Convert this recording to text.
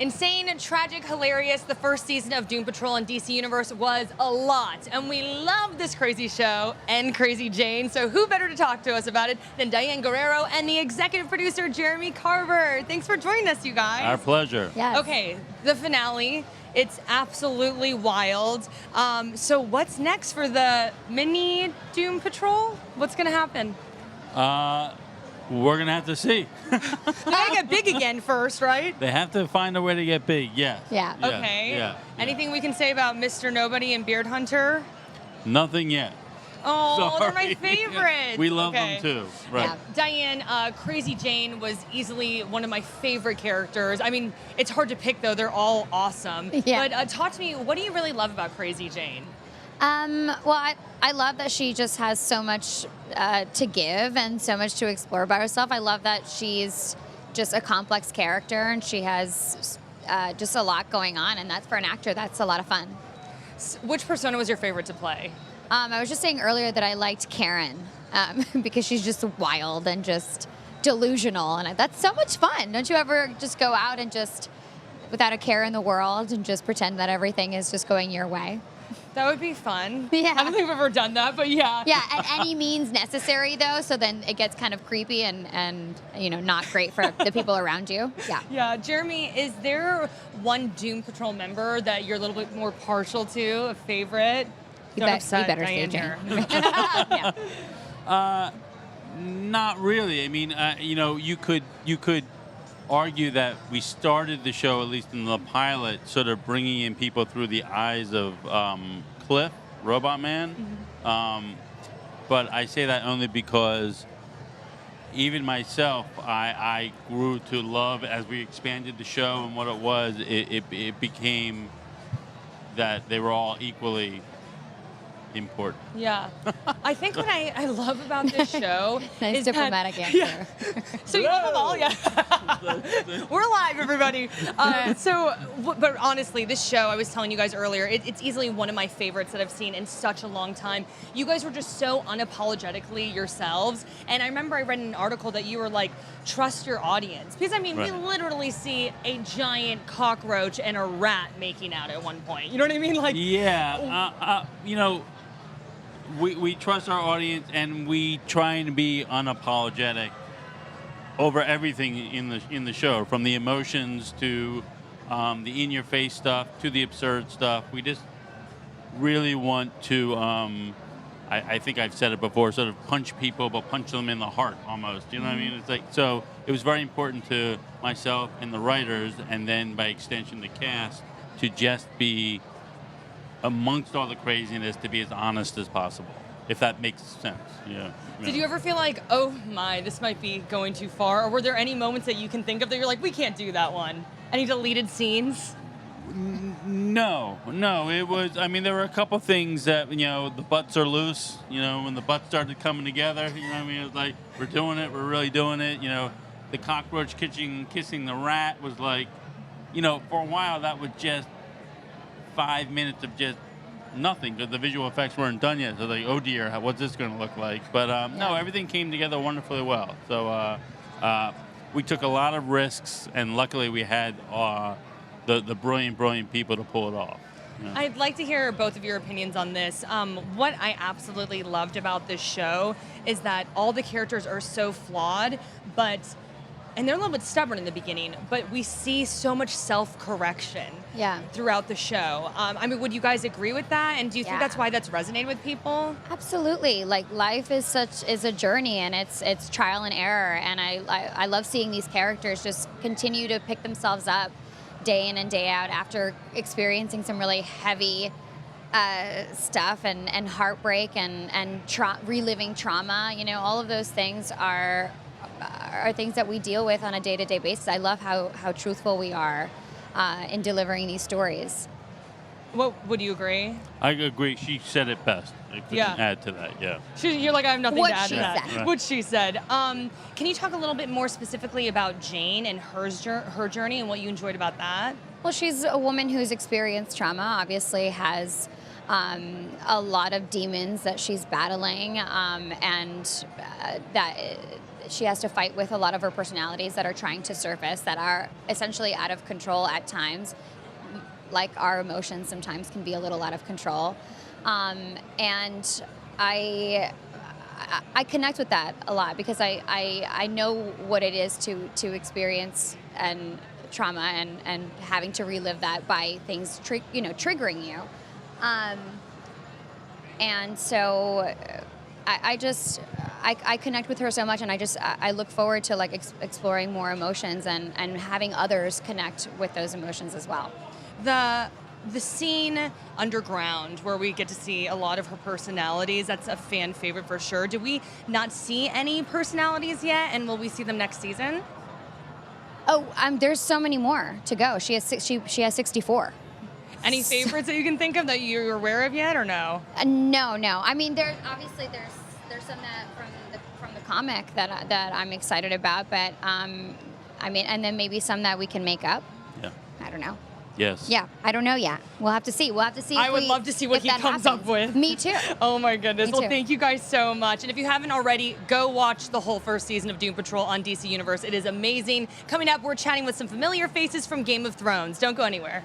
Insane, tragic, hilarious. The first season of Doom Patrol in DC Universe was a lot, and we love this crazy show and Crazy Jane, so who better to talk to us about it than Diane Guerrero and the executive producer, Jeremy Carver. Thanks for joining us, you guys. Our pleasure. Yes. Okay, the finale, it's absolutely wild. So what's next for the mini Doom Patrol? What's gonna happen? We're going to have to see. They gotta get big again first, right? They have to find a way to get big, yes. Yeah. Yes, Okay. yeah, Anything we can say about Mr. Nobody and Beard Hunter? Nothing yet. Oh, they're my Sorry. favorites. We love Okay. them too. Right. Yeah. Diane, Crazy Jane was easily one of my favorite characters. I mean, it's hard to pick though, they're all awesome. Yeah. But talk to me, what do you really love about Crazy Jane? Well, I love that she just has so much to give and so much to explore about herself. I love that she's just a complex character and she has just a lot going on. And that's for an actor, that's a lot of fun. Which persona was your favorite to play? I was just saying earlier that I liked Karen because she's just wild and just delusional. And that's so much fun. Don't you ever just go out and just, without a care in the world, and just pretend that everything is just going your way? That would be fun. Yeah. I don't think I've ever done that, but yeah. Yeah, at any means necessary, though, so then it gets kind of creepy and you know, not great for the people around you. Yeah. Yeah, Jeremy, is there one Doom Patrol member that you're a little bit more partial to, a favorite? You better say, here. Yeah. Not really. I mean, you know, you could argue that we started the show, at least in the pilot, sort of bringing in people through the eyes of Cliff, Robot Man. Mm-hmm. But I say that only because even myself, I grew to love, as we expanded the show and what it was, it became that they were all equally important. Yeah. I think what I love about this show Nice is diplomatic that, answer. Yeah. So you love them all, yeah. We're live, everybody. But honestly, this show, I was telling you guys earlier, it's easily one of my favorites that I've seen in such a long time. You guys were just so unapologetically yourselves. And I remember I read in an article that you were like, trust your audience. Because I mean, we Right. literally see a giant cockroach and a rat making out at one point. You know what I mean? Like, Yeah, you know, we trust our audience and we try and be unapologetic over everything in the show, from the emotions to the in-your-face stuff to the absurd stuff. We just really want to, I think I've said it before, sort of punch people, but punch them in the heart almost. You know what I mean? It's like, so it was very important to myself and the writers, and then by extension the cast, to just be amongst all the craziness, to be as honest as possible, if that makes sense. Yeah. did you ever feel like, oh my, this might be going too far? Or were there any moments that you can think of that you're like, we can't do that one? Any deleted scenes? No, it was, I mean, there were a couple things that, you know, the butts are loose, you know, when the butts started coming together, you know what I mean? It was like, we're doing it, we're really doing it, you know. The cockroach kissing the rat was like, you know, for a while that was just 5 minutes of just nothing, because the visual effects weren't done yet. So like, oh dear, what's this going to look like? But no, everything came together wonderfully well. So we took a lot of risks, and luckily we had the brilliant people to pull it off. Yeah. I'd like to hear both of your opinions on this. What I absolutely loved about this show is that all the characters are so flawed, and they're a little bit stubborn in the beginning, but we see so much self-correction throughout the show. I mean, would you guys agree with that? And do you think that's why that's resonated with people? Absolutely. Like, life is a journey, and it's trial and error. And I love seeing these characters just continue to pick themselves up day in and day out after experiencing some really heavy stuff and heartbreak and reliving trauma. You know, all of those things are things that we deal with on a day-to-day basis. I love how truthful we are in delivering these stories. What, would you agree? I agree. She said it best. I couldn't add to that, yeah. You're like, I have nothing to add to that. Said. What she said. Can you talk a little bit more specifically about Jane and her journey and what you enjoyed about that? Well, she's a woman who's experienced trauma, obviously has a lot of demons that she's battling, and that she has to fight with a lot of her personalities that are trying to surface, that are essentially out of control at times, like our emotions sometimes can be a little out of control. And I connect with that a lot because I know what it is to experience and trauma and having to relive that by things triggering you. And so I connect with her so much, and I look forward to like exploring more emotions and having others connect with those emotions as well. The scene underground where we get to see a lot of her personalities, that's a fan favorite for sure. Do we not see any personalities yet, and will we see them next season? Oh, there's so many more to go. She has 64. Any favorites that you can think of that you're aware of yet, or no? No. I mean, there's some that from the comic that I'm excited about, but I mean, and then maybe some that we can make up. Yeah. I don't know. Yes. Yeah, I don't know yet. We'll have to see. I would love to see what he comes up with. Me too. Oh my goodness. Me well, too. thank you guys so much. And if you haven't already, go watch the whole first season of Doom Patrol on DC Universe. It is amazing. Coming up, we're chatting with some familiar faces from Game of Thrones. Don't go anywhere.